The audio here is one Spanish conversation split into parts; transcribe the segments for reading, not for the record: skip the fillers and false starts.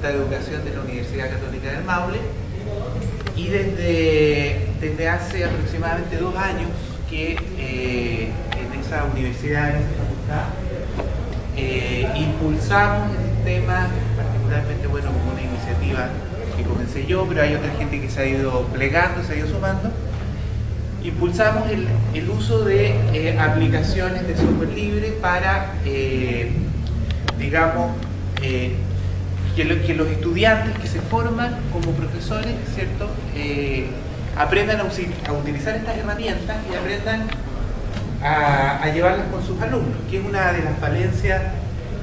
Facultad de Educación de la Universidad Católica del Maule, y desde hace aproximadamente 2 años que en esa universidad, en esa facultad, impulsamos el tema, particularmente bueno como una iniciativa que comencé yo, pero hay otra gente que se ha ido plegando, se ha ido sumando. Impulsamos el uso de aplicaciones de software libre para, digamos, que los estudiantes que se forman como profesores, ¿cierto?, aprendan a utilizar estas herramientas y aprendan a llevarlas con sus alumnos, que es una de las falencias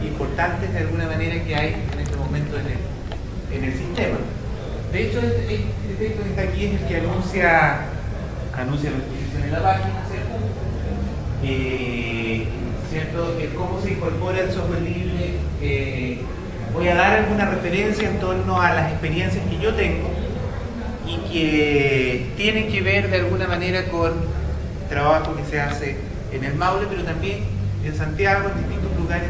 importantes de alguna manera que hay en este momento en el sistema. De hecho, este texto que está aquí es el que anuncia la exposición en la página, ¿cierto? Cómo se incorpora el software libre. Voy a dar alguna referencia en torno a las experiencias que yo tengo y que tienen que ver de alguna manera con trabajo que se hace en el Maule, pero también en Santiago, en distintos lugares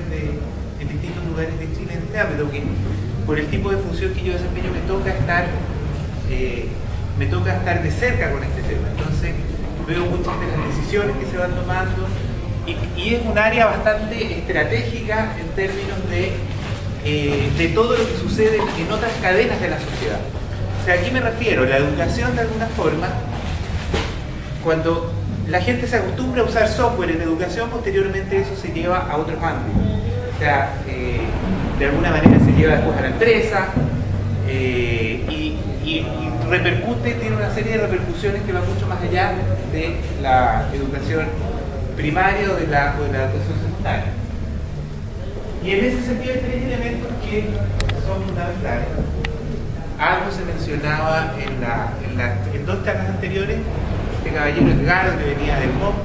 de Chile en este ámbito, que por el tipo de función que yo desempeño me toca estar de cerca con este tema. Entonces veo muchas de las decisiones que se van tomando y es un área bastante estratégica en términos de todo lo que sucede en otras cadenas de la sociedad. O sea, aquí me refiero a la educación de alguna forma. Cuando la gente se acostumbra a usar software en educación, posteriormente eso se lleva a otros ámbitos. O sea, de alguna manera se lleva después a la empresa y repercute, tiene una serie de repercusiones que van mucho más allá de la educación primaria o de la educación secundaria. Y en ese sentido hay 3 elementos que son fundamentales. Algo se mencionaba en 2 charlas anteriores, este caballero Edgardo que venía del MOP,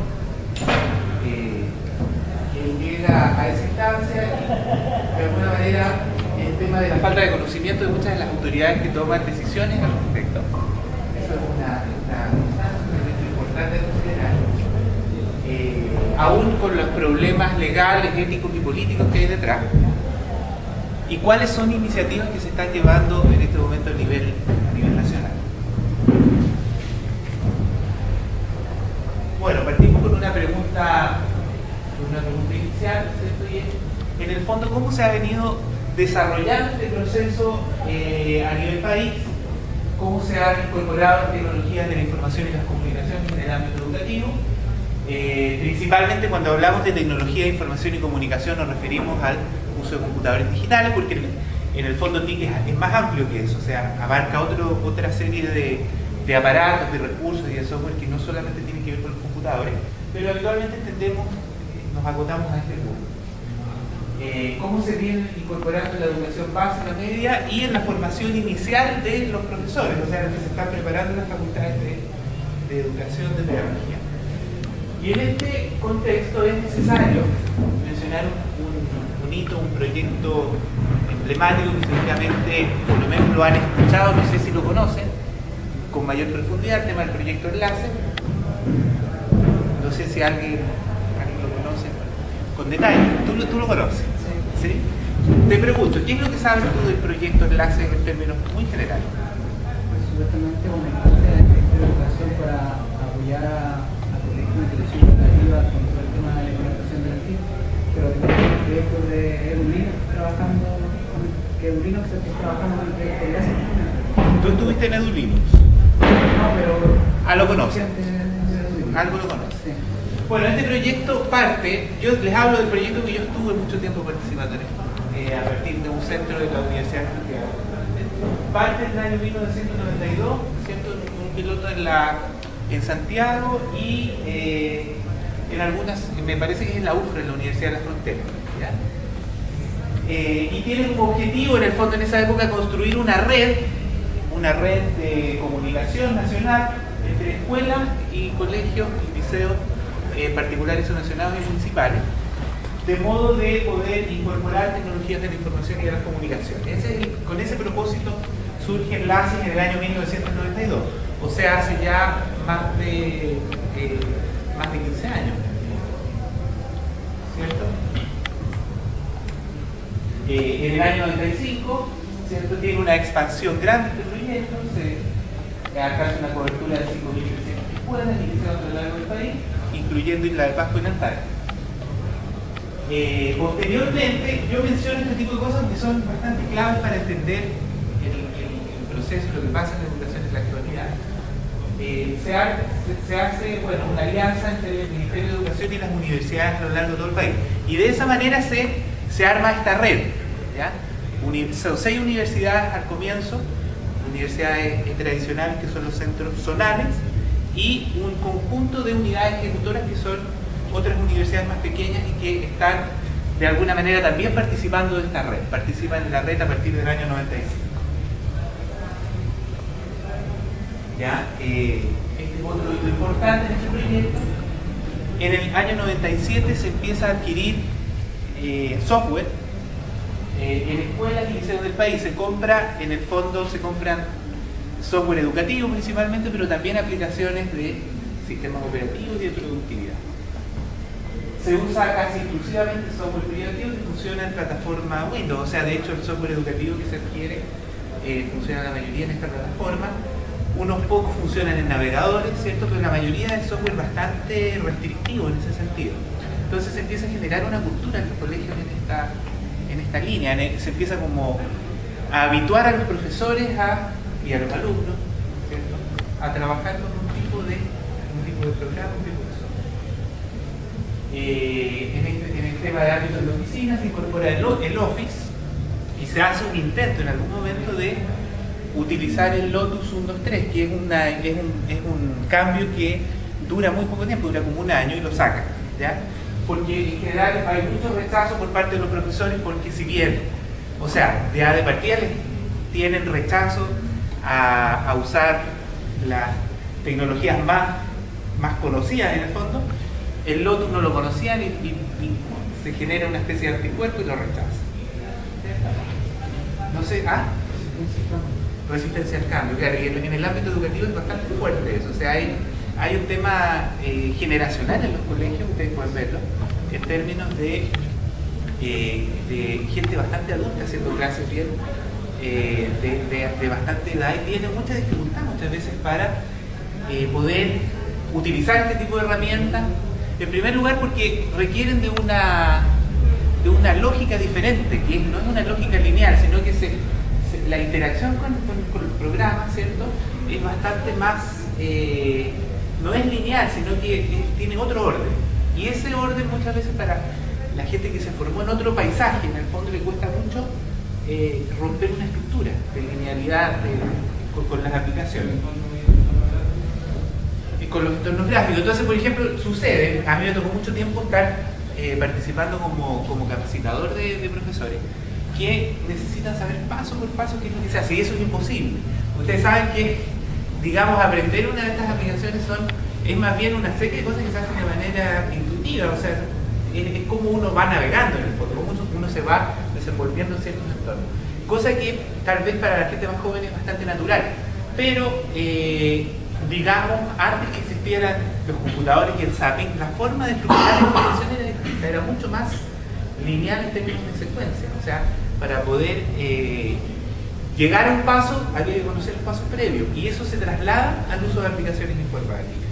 que llega a esa instancia y de alguna manera el tema de la falta de conocimiento de muchas de las autoridades que toman decisiones al respecto. Eso es una elemento importante de considerar. Aún con los problemas legales, éticos y políticos que hay detrás. ¿Y cuáles son iniciativas que se están llevando en este momento a nivel nacional? Bueno, partimos con una pregunta inicial, ¿cierto? Y es, en el fondo, ¿cómo se ha venido desarrollando este proceso a nivel país? ¿Cómo se han incorporado tecnologías de la información y las comunicaciones en el ámbito educativo? Principalmente cuando hablamos de tecnología de información y comunicación nos referimos al uso de computadores digitales, porque en el fondo TIC es más amplio que eso, o sea, abarca otra serie de aparatos, de recursos y de software que no solamente tienen que ver con los computadores, pero habitualmente nos acotamos a este punto. Cómo se viene incorporando en la educación básica, media y en la formación inicial de los profesores, o sea, los que se están preparando en las facultades de educación de pedagogía. Y en este contexto es necesario mencionar un hito, un proyecto emblemático que seguramente, por lo menos lo han escuchado, no sé si lo conocen, con mayor profundidad, el tema del proyecto Enlace. No sé si alguien lo conoce con detalle. ¿Tú lo conoces? ¿Sí? Te pregunto, ¿qué es lo que sabes tú del proyecto Enlace en términos muy generales? Pues supuestamente una instancia de educación para apoyar a colegios de institución educativa con todo el tema de la implementación del TIC, pero también hay proyectos de Edulino trabajando con el proyecto Enlace. ¿Tú estuviste en Edulinux? No, pero... Lo conoces. Algo lo conoces. Sí. Bueno, este proyecto parte, yo les hablo del proyecto que yo estuve mucho tiempo participando en esto, a partir de un centro de la Universidad de Santiago. Parte en el año 1992, ¿cierto? Un piloto en Santiago y en algunas, me parece que es en la UFRA, en la Universidad de la Frontera. ¿Ya? Y tiene como objetivo, en el fondo, en esa época, construir una red de comunicación nacional entre escuelas y colegios y liceos particulares subvencionados y municipales, de modo de poder incorporar tecnologías de la información y de las comunicaciones. Con ese propósito surge Enlace en el año 1992, o sea, hace ya más de 15 años, ¿cierto? En el año 95 ¿cierto? Tiene una expansión grande este proyecto, se alcanza una cobertura de 5.300 escuelas iniciadas a lo largo del país, incluyendo Isla de Pascua y Antártida. Posteriormente, yo menciono este tipo de cosas que son bastante claves para entender el proceso, lo que pasa en la educación en la actualidad. Se hace bueno, una alianza entre el Ministerio de Educación y las universidades a lo largo de todo el país. Y de esa manera se arma esta red. ¿Ya? Son 6 universidades al comienzo, universidades tradicionales que son los centros zonales, y un conjunto de unidades ejecutoras que son otras universidades más pequeñas y que están de alguna manera también participando de esta red. Participan en la red a partir del año 95. ¿Ya? Este es otro hito importante en este proyecto. En el año 97 se empieza a adquirir software en escuelas y liceos del país. Se compra, en el fondo se compran software educativo principalmente, pero también aplicaciones de sistemas operativos y de productividad. Se usa casi exclusivamente software privativo que funciona en plataforma Windows. O sea, de hecho el software educativo que se adquiere funciona la mayoría en esta plataforma. Unos pocos funcionan en navegadores, ¿cierto? Pero la mayoría es software bastante restrictivo en ese sentido. Entonces se empieza a generar una cultura en los colegios en esta línea. Se empieza como a habituar a los profesores y a los alumnos, ¿cierto? A trabajar con un tipo de programa, un tipo de software. En el tema de ámbitos de oficina se incorpora el Office y se hace un intento en algún momento de utilizar el Lotus 123, que es un cambio que dura muy poco tiempo, dura como un año y lo sacan, ¿ya? Porque en general hay mucho rechazo por parte de los profesores, porque si bien, o sea, de partida tienen rechazo a usar las tecnologías más conocidas en el fondo, el Lotus no lo conocían y se genera una especie de anticuerpo y lo rechazan. No sé, resistencia al cambio, claro, y en el ámbito educativo es bastante fuerte eso. O sea, hay un tema generacional en los colegios, ustedes pueden verlo, en términos de gente bastante adulta haciendo clases bien, de bastante edad, y tiene mucha dificultad muchas veces para poder utilizar este tipo de herramientas. En primer lugar porque requieren de una lógica diferente, que no es una lógica lineal, sino que la interacción con los programas, ¿cierto? Es bastante más, no es lineal, sino que tiene otro orden. Y ese orden muchas veces para la gente que se formó en otro paisaje, en el fondo le cuesta mucho romper una estructura de linealidad con las aplicaciones. Y con los entornos gráficos. Entonces, por ejemplo, sucede, a mí me tocó mucho tiempo estar participando como capacitador de profesores, que necesitan saber paso por paso qué es lo que se hace, y eso es imposible. Ustedes saben que, digamos, aprender una de estas aplicaciones es más bien una serie de cosas que se hacen de manera intuitiva, o sea, es como uno va navegando en el fondo, como uno se va desenvolviendo en ciertos entornos. Cosa que tal vez para la gente más joven es bastante natural, pero digamos, antes que existieran los computadores y el zapping, la forma de estructurar la información era distinta, era mucho más lineal en términos de secuencia. O sea, para poder llegar a un paso había que conocer los pasos previos, y eso se traslada al uso de aplicaciones informáticas.